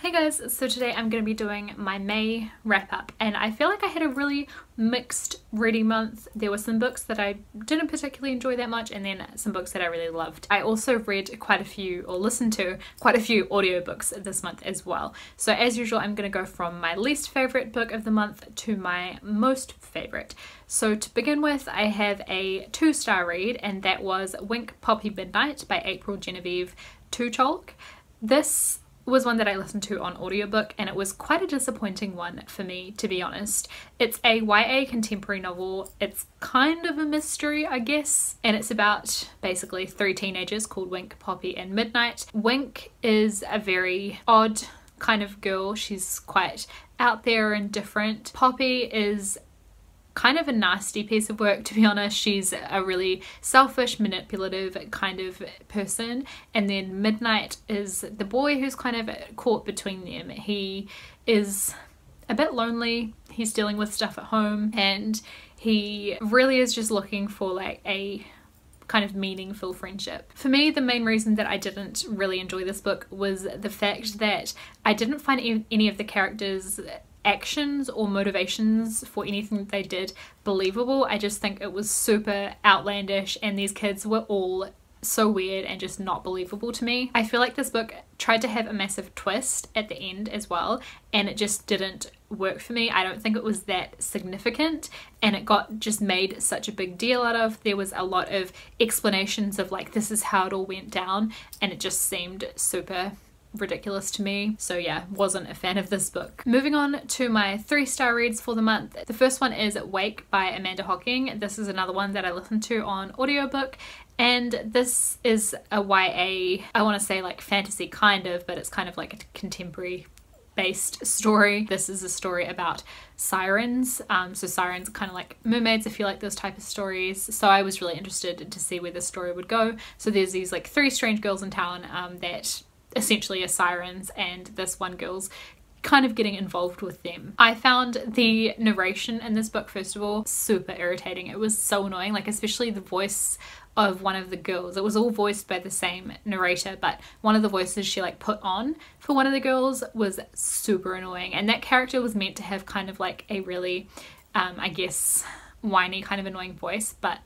Hey guys, so today I'm going to be doing my May wrap up, and I feel like I had a really mixed reading month. There were some books that I didn't particularly enjoy that much, and then some books that I really loved. I also read quite a few, or listened to quite a few audiobooks this month as well. So as usual, I'm going to go from my least favourite book of the month to my most favourite. So to begin with, I have a 2-star read, and that was Wink Poppy Midnight by April Genevieve Tucholk. This was one that I listened to on audiobook, and it was quite a disappointing one for me, to be honest. It's a YA contemporary novel. It's kind of a mystery, I guess, and it's about basically 3 teenagers called Wink, Poppy and Midnight. Wink is a very odd kind of girl. She's quite out there and different. Poppy is kind of a nasty piece of work, to be honest. She's a really selfish, manipulative kind of person. And then Midnight is the boy who's kind of caught between them. He is a bit lonely, he's dealing with stuff at home, and he really is just looking for like a kind of meaningful friendship. For me, the main reason that I didn't really enjoy this book was the fact that I didn't find any of the characters' actions or motivations for anything that they did believable. I just think it was super outlandish, and these kids were all so weird and just not believable to me. I feel like this book tried to have a massive twist at the end as well, and it just didn't work for me. I don't think it was that significant, and it got just made such a big deal out of. There was a lot of explanations of like, this is how it all went down, and it just seemed super ridiculous to me. So yeah, wasn't a fan of this book. Moving on to my 3-star reads for the month. The first one is Wake by Amanda Hocking. This is another one that I listened to on audiobook, and this is a YA, I want to say like fantasy kind of, but it's kind of like a contemporary based story. This is a story about sirens. So sirens are kind of like mermaids, if you like those type of stories. So I was really interested to see where this story would go. So there's these like 3 strange girls in town that essentially are sirens, and this one girl's kind of getting involved with them. I found the narration in this book, first of all, super irritating. It was so annoying, like especially the voice of one of the girls. It was all voiced by the same narrator, but one of the voices she like put on for one of the girls was super annoying, and that character was meant to have kind of like a really I guess whiny kind of annoying voice, but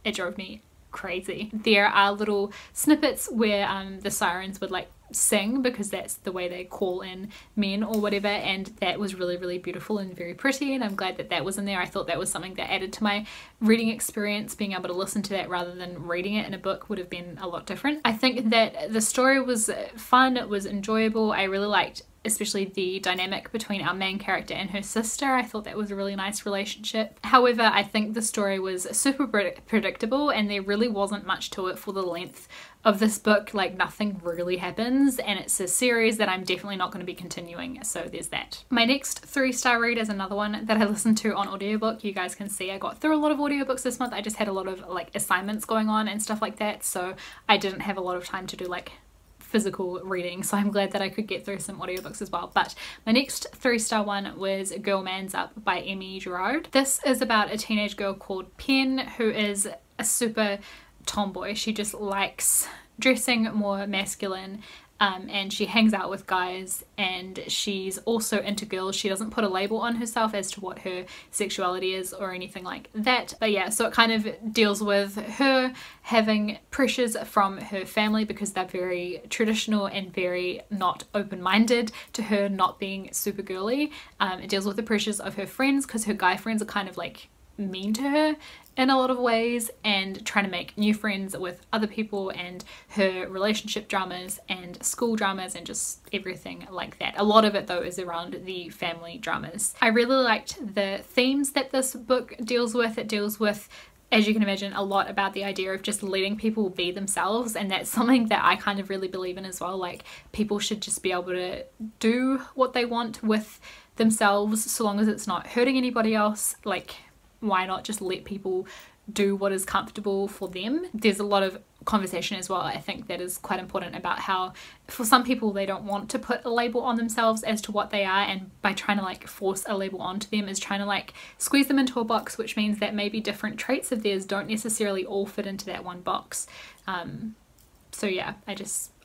it drove me crazy. There are little snippets where the sirens would like sing, because that's the way they call in men or whatever, and that was really beautiful and very pretty, and I'm glad that that was in there. I thought that was something that added to my reading experience. Being able to listen to that rather than reading it in a book would have been a lot different. I think that the story was fun, it was enjoyable. I really liked especially the dynamic between our main character and her sister. I thought that was a really nice relationship. However, I think the story was super predictable, and there really wasn't much to it for the length of this book. Like nothing really happens, and it's a series that I'm definitely not going to be continuing, so there's that. My next 3-star read is another one that I listened to on audiobook. You guys can see I got through a lot of audiobooks this month. I just had a lot of like assignments going on and stuff like that, so I didn't have a lot of time to do like physical reading, so I'm glad that I could get through some audiobooks as well. But my next 3-star one was Girl Man's Up by Emmy Gerard. This is about a teenage girl called Pen, who is a super tomboy. She just likes dressing more masculine, and she hangs out with guys, and she's also into girls. She doesn't put a label on herself as to what her sexuality is or anything like that. But yeah, so it kind of deals with her having pressures from her family, because they're very traditional and very not open-minded to her not being super girly. It deals with the pressures of her friends, because her guy friends are kind of like mean to her in a lot of ways, and trying to make new friends with other people, and her relationship dramas and school dramas and just everything like that. A lot of it though is around the family dramas. I really liked the themes that this book deals with. It deals with, as you can imagine, a lot about the idea of just letting people be themselves, and that's something that I kind of really believe in as well. Like people should just be able to do what they want with themselves, so long as it's not hurting anybody else. Like why not just let people do what is comfortable for them? There's a lot of conversation as well, I think, that is quite important about how for some people they don't want to put a label on themselves as to what they are, and by trying to like force a label onto them is trying to like squeeze them into a box, which means that maybe different traits of theirs don't necessarily all fit into that one box. So yeah,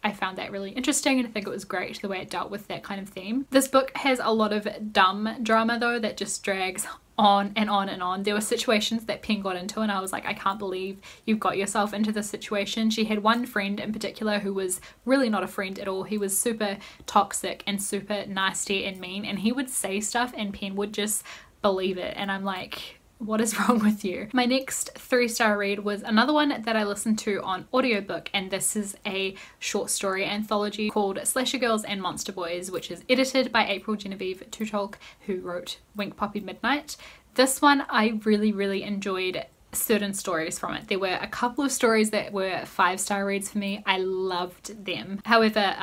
I found that really interesting, and I think it was great the way it dealt with that kind of theme. This book has a lot of dumb drama though that just drags on and on and on. There were situations that Pen got into and I was like, I can't believe you've got yourself into this situation. She had one friend in particular who was really not a friend at all. He was super toxic and super nasty and mean, and he would say stuff and Pen would just believe it, and I'm like, what is wrong with you? My next 3-star read was another one that I listened to on audiobook, and this is a short story anthology called Slasher Girls and Monster Boys, which is edited by April Genevieve Tutolk, who wrote Wink Poppy Midnight. This one I really enjoyed certain stories from it. There were a couple of stories that were 5-star reads for me. I loved them. However,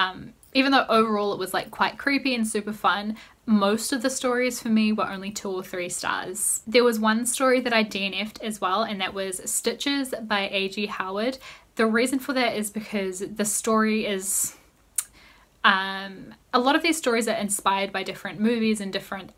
even though overall it was like quite creepy and super fun, most of the stories for me were only 2 or 3 stars. There was one story that I DNF'd as well, and that was Stitches by A.G. Howard. The reason for that is because the story is a lot of these stories are inspired by different movies and different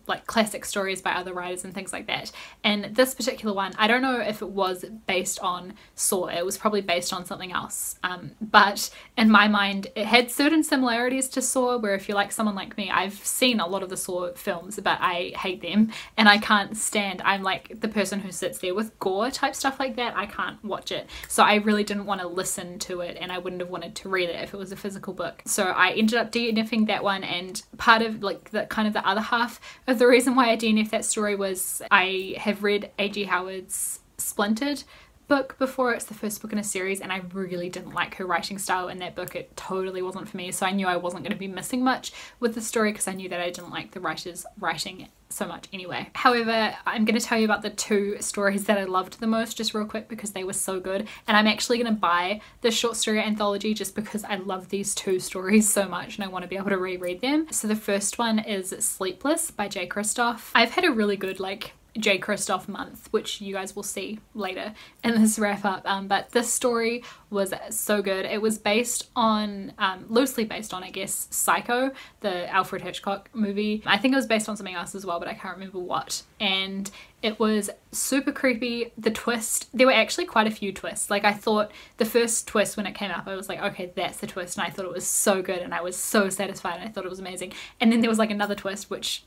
like classic stories by other writers and things like that, and this particular one, I don't know if it was based on Saw, it was probably based on something else, but in my mind it had certain similarities to Saw, where if you're like someone like me, I've seen a lot of the Saw films but I hate them and I can't stand, I'm like the person who sits there with gore type stuff like that, I can't watch it, so I really didn't want to listen to it, and I wouldn't have wanted to read it if it was a physical book. So I ended up DNFing that one, and part of like the kind of the other half of the reason why I DNF'd that story was I have read A.G. Howard's Splintered book before. It's the first book in a series, and I really didn't like her writing style in that book. It totally wasn't for me, so I knew I wasn't going to be missing much with the story because I knew that I didn't like the writer's writing so much anyway. However, I'm going to tell you about the 2 stories that I loved the most just real quick because they were so good, and I'm actually going to buy the short story anthology just because I love these 2 stories so much and I want to be able to reread them. So the first one is Sleepless by J. Kristoff. I've had a really good like J. Kristoff month, which you guys will see later in this wrap up, but this story was so good. It was based on, loosely based on, I guess, Psycho, the Alfred Hitchcock movie. I think it was based on something else as well, but I can't remember what, and it was super creepy. The twist, there were actually quite a few twists. Like I thought the first twist when it came up, I was like, okay, that's the twist, and I thought it was so good and I was so satisfied and I thought it was amazing, and then there was like another twist which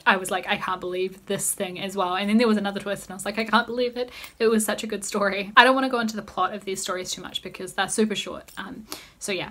I was like, I can't believe this thing as well, and then there was another twist and I was like, I can't believe it. It was such a good story. I don't want to go into the plot of these stories too much because they're super short, so yeah.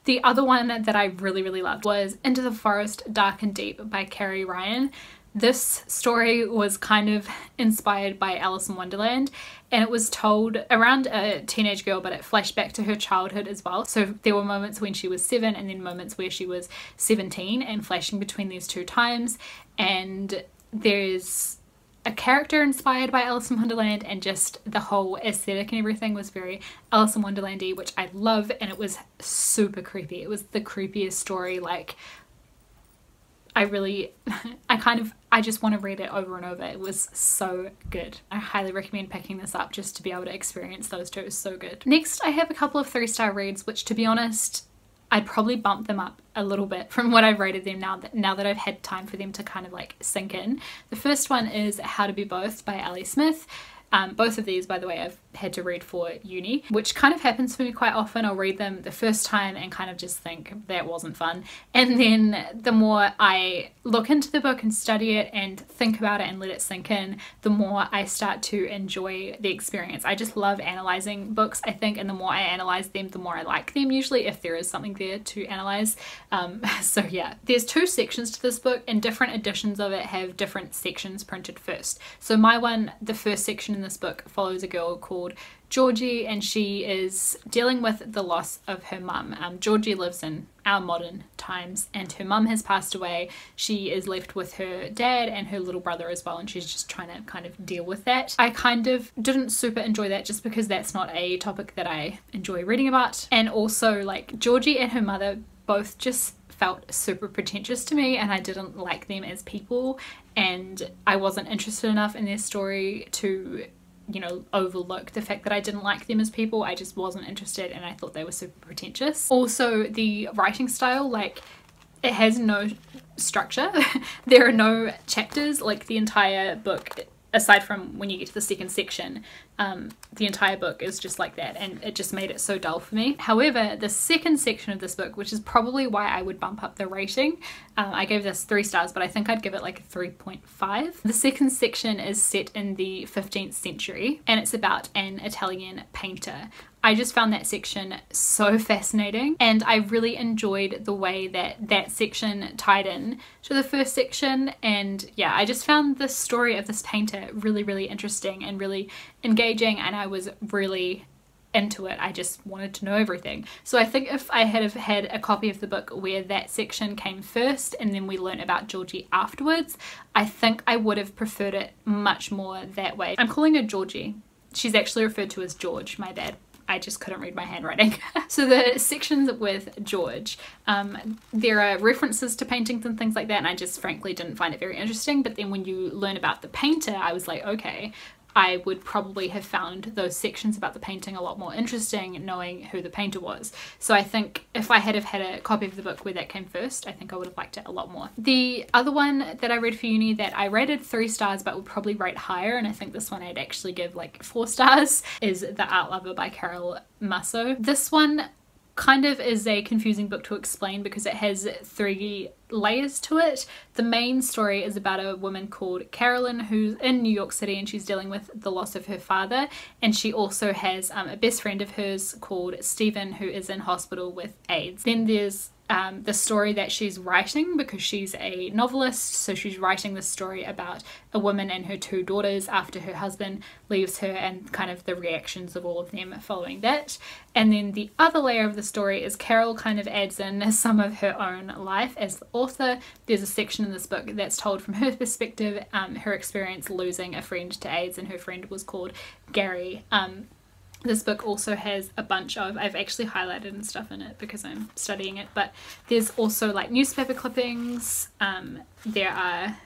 The other one that I really loved was Into the Forest Dark and Deep by Carrie Ryan. This story was kind of inspired by Alice in Wonderland, and it was told around a teenage girl, but it flashed back to her childhood as well. So there were moments when she was 7 and then moments where she was 17, and flashing between these 2 times. And there's a character inspired by Alice in Wonderland, and just the whole aesthetic and everything was very Alice in Wonderland-y, which I love, and it was super creepy. It was the creepiest story. Like I just want to read it over and over. It was so good. I highly recommend picking this up just to be able to experience those 2. It was so good. Next, I have a couple of 3-star reads, which to be honest, I'd probably bump them up a little bit from what I've rated them now that I've had time for them to kind of like sink in. The first one is How to Be Both by Ali Smith. Both of these, by the way, I've had to read for uni, which kind of happens for me quite often. I'll read them the first time and kind of just think that wasn't fun, and then the more I look into the book and study it and think about it and let it sink in, the more I start to enjoy the experience. I just love analysing books, I think, and the more I analyse them, the more I like them, usually, if there is something there to analyse. So yeah, there's 2 sections to this book, and different editions of it have different sections printed first. So my one, the first section in this book, follows a girl called Georgie, and she is dealing with the loss of her mum. Georgie lives in our modern times, and her mum has passed away. She is left with her dad and her little brother as well, and she's just trying to kind of deal with that. I kind of didn't super enjoy that just because that's not a topic that I enjoy reading about, and also like Georgie and her mother both just felt super pretentious to me, and I didn't like them as people, and I wasn't interested enough in their story to, you know, overlook the fact that I didn't like them as people. I just wasn't interested, and I thought they were super pretentious. Also, the writing style, like, it has no structure. There are no chapters. Like, the entire book, aside from when you get to the second section, the entire book is just like that, and it just made it so dull for me. However, the second section of this book, which is probably why I would bump up the rating, I gave this 3 stars, but I think I'd give it like a 3.5. The second section is set in the 15th century, and it's about an Italian painter. I just found that section so fascinating, and I really enjoyed the way that that section tied in to the first section. And yeah, I just found the story of this painter really, really interesting and really engaging, and I was really into it. I just wanted to know everything. So I think if I had have had a copy of the book where that section came first and then we learned about Georgie afterwards, I think I would have preferred it much more that way. I'm calling her Georgie. She's actually referred to as George, my bad. I just couldn't read my handwriting. So the sections with George, there are references to paintings and things like that, and I just frankly didn't find it very interesting. But then when you learn about the painter, I was like, okay, I would probably have found those sections about the painting a lot more interesting knowing who the painter was. So I think if I had have had a copy of the book where that came first, I think I would have liked it a lot more. The other one that I read for uni that I rated 3 stars but would probably rate higher, and I think this one I'd actually give like 4 stars, is The Art Lover by Carol Masso. This one kind of is a confusing book to explain because it has 3 layers to it. The main story is about a woman called Carolyn who's in New York City, and she's dealing with the loss of her father, and she also has a best friend of hers called Stephen who is in hospital with AIDS. Then there's the story that she's writing because she's a novelist, so she's writing this story about a woman and her 2 daughters after her husband leaves her, and kind of the reactions of all of them following that. And then the other layer of the story is Carol kind of adds in some of her own life as the author. There's a section in this book that's told from her perspective, her experience losing a friend to AIDS, and her friend was called Gary. This book also has a bunch of, I've actually highlighted and stuff in it because I'm studying it, but there's also like newspaper clippings, there are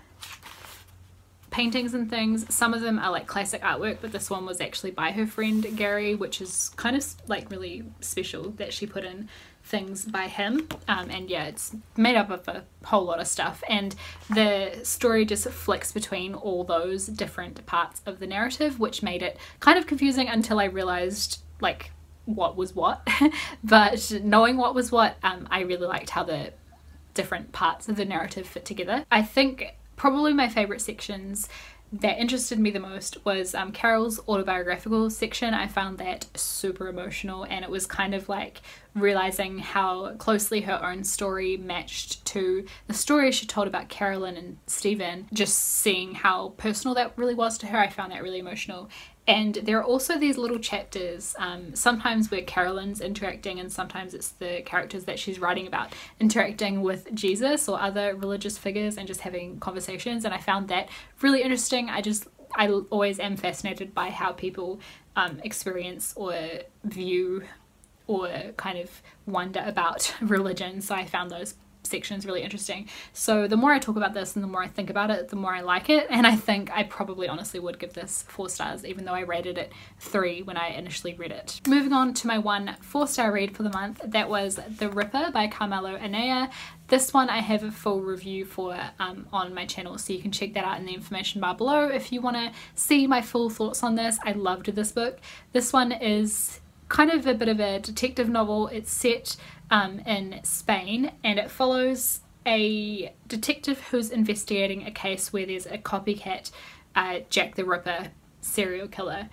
paintings and things. Some of them are like classic artwork, but this one was actually by her friend Gary, which is kind of like really special that she put in things by him. And yeah, it's made up of a whole lot of stuff, and the story just flicks between all those different parts of the narrative, which made it kind of confusing until I realized like what was what. But knowing what was what, I really liked how the different parts of the narrative fit together. I think probably my favorite sections that interested me the most was Carol's autobiographical section. I found that super emotional, and it was kind of like realizing how closely her own story matched to the story she told about Carolyn and Stephen. Just seeing how personal that really was to her, I found that really emotional. And there are also these little chapters, sometimes where Carolyn's interacting and sometimes it's the characters that she's writing about interacting with Jesus or other religious figures and just having conversations, and I found that really interesting. I always am fascinated by how people experience or view or kind of wonder about religion, so I found those sections really interesting. So the more I talk about this and the more I think about it, the more I like it, and I think I probably honestly would give this 4 stars even though I rated it 3 when I initially read it. Moving on to my 1 4-star read for the month, that was The Ripper by Carmelo Anaya. This one I have a full review for on my channel, so you can check that out in the information bar below if you want to see my full thoughts on this. I loved this book. This one is kind of a bit of a detective novel. It's set in Spain, and it follows a detective who's investigating a case where there's a copycat Jack the Ripper serial killer.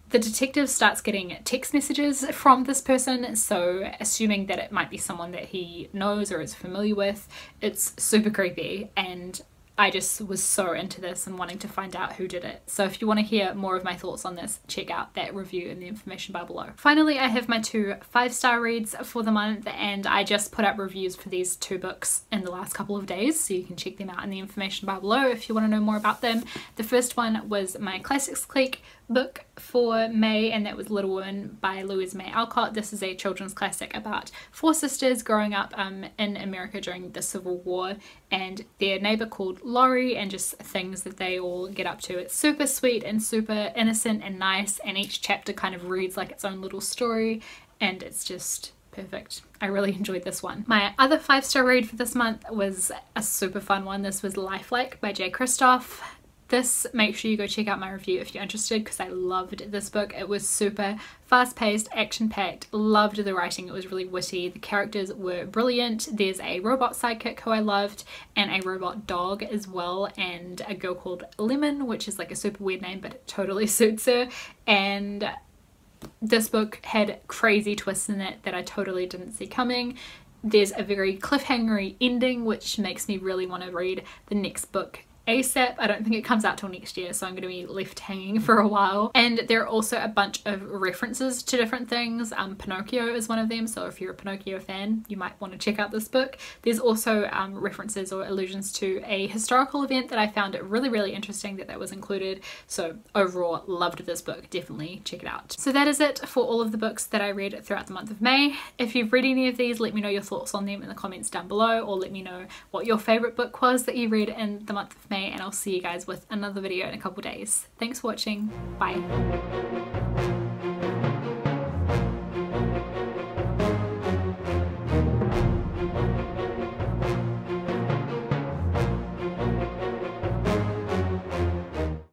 The detective starts getting text messages from this person, so assuming that it might be someone that he knows or is familiar with, it's super creepy, and I just was so into this and wanting to find out who did it. So if you want to hear more of my thoughts on this, check out that review in the information bar below. Finally, I have my 2 5-star reads for the month, and I just put up reviews for these 2 books in the last couple of days, so you can check them out in the information bar below if you want to know more about them. The first one was my Classics Clique book for May, and that was Little Women by Louise May Alcott. This is a children's classic about 4 sisters growing up in America during the Civil War, and their neighbor called Laurie, and just things that they all get up to. It's super sweet and super innocent and nice, and each chapter kind of reads like its own little story, and it's just perfect. I really enjoyed this one. My other 5-star read for this month was a super fun one. This was Lifelike by J. Kristoff. this, make sure you go check out my review if you're interested, because I loved this book. It was super fast-paced, action-packed, loved the writing, it was really witty, the characters were brilliant. There's a robot sidekick who I loved, and a robot dog as well, and a girl called Lemon, which is like a super weird name, but it totally suits her. And this book had crazy twists in it that I totally didn't see coming. There's a very cliffhangery ending, which makes me really want to read the next book ASAP. I don't think it comes out till next year, so I'm going to be left hanging for a while. And there are also a bunch of references to different things. Pinocchio is one of them, so if you're a Pinocchio fan, you might want to check out this book. There's also references or allusions to a historical event that I found it really interesting that was included. So overall, loved this book. Definitely check it out. So that is it for all of the books that I read throughout the month of May. If you've read any of these, let me know your thoughts on them in the comments down below, or let me know what your favorite book was that you read in the month of May, and I'll see you guys with another video in a couple days. Thanks for watching. Bye.